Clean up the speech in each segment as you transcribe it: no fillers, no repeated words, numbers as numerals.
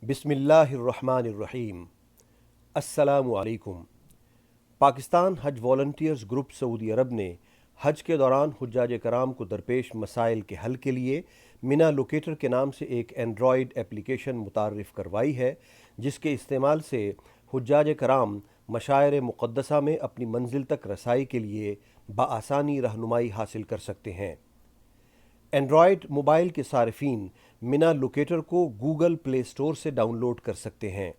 بسم اللہ الرحمن الرحیم۔ السلام علیکم۔ پاکستان حج والنٹیئرز گروپ سعودی عرب نے حج کے دوران حجاج کرام کو درپیش مسائل کے حل کے لیے مینا لوکیٹر کے نام سے ایک اینڈرائیڈ اپلیکیشن متعارف کروائی ہے، جس کے استعمال سے حجاج کرام مشاعر مقدسہ میں اپنی منزل تک رسائی کے لیے بآسانی رہنمائی حاصل کر سکتے ہیں۔ اینڈرائیڈ موبائل کے صارفین مینا لوکیٹر کو گوگل پلے سٹور سے ڈاؤن لوڈ کر سکتے ہیں۔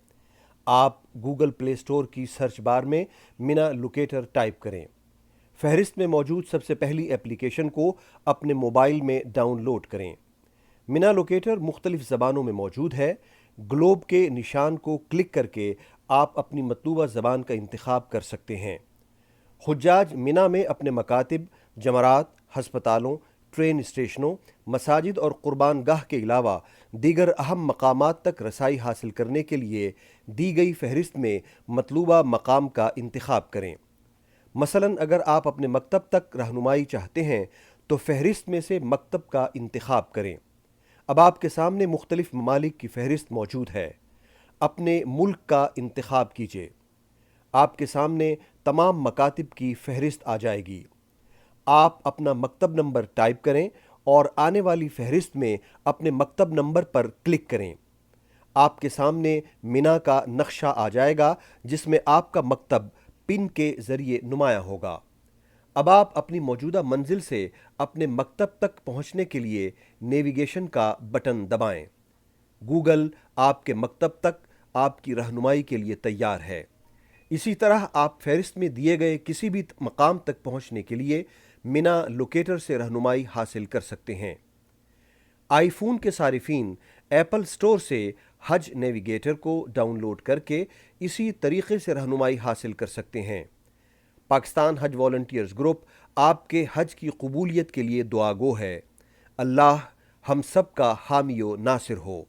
آپ گوگل پلے سٹور کی سرچ بار میں مینا لوکیٹر ٹائپ کریں۔ فہرست میں موجود سب سے پہلی اپلیکیشن کو اپنے موبائل میں ڈاؤن لوڈ کریں۔ مینا لوکیٹر مختلف زبانوں میں موجود ہے۔ گلوب کے نشان کو کلک کر کے آپ اپنی مطلوبہ زبان کا انتخاب کر سکتے ہیں۔ حجاج مینا میں اپنے مکاتب، جمرات، ہسپتالوں، ٹرین اسٹیشنوں، مساجد اور قربان گاہ کے علاوہ دیگر اہم مقامات تک رسائی حاصل کرنے کے لیے دی گئی فہرست میں مطلوبہ مقام کا انتخاب کریں۔ مثلاً اگر آپ اپنے مکتب تک رہنمائی چاہتے ہیں تو فہرست میں سے مکتب کا انتخاب کریں۔ اب آپ کے سامنے مختلف ممالک کی فہرست موجود ہے۔ اپنے ملک کا انتخاب کیجیے۔ آپ کے سامنے تمام مکاتب کی فہرست آ جائے گی۔ آپ اپنا مکتب نمبر ٹائپ کریں اور آنے والی فہرست میں اپنے مکتب نمبر پر کلک کریں۔ آپ کے سامنے مینا کا نقشہ آ جائے گا، جس میں آپ کا مکتب پن کے ذریعے نمایاں ہوگا۔ اب آپ اپنی موجودہ منزل سے اپنے مکتب تک پہنچنے کے لیے نیویگیشن کا بٹن دبائیں۔ گوگل آپ کے مکتب تک آپ کی رہنمائی کے لیے تیار ہے۔ اسی طرح آپ فہرست میں دیے گئے کسی بھی مقام تک پہنچنے کے لیے مینا لوکیٹر سے رہنمائی حاصل کر سکتے ہیں۔ آئی فون کے صارفین ایپل سٹور سے حج نیویگیٹر کو ڈاؤن لوڈ کر کے اسی طریقے سے رہنمائی حاصل کر سکتے ہیں۔ پاکستان حج والنٹیئرز گروپ آپ کے حج کی قبولیت کے لیے دعا گو ہے۔ اللہ ہم سب کا حامی و ناصر ہو۔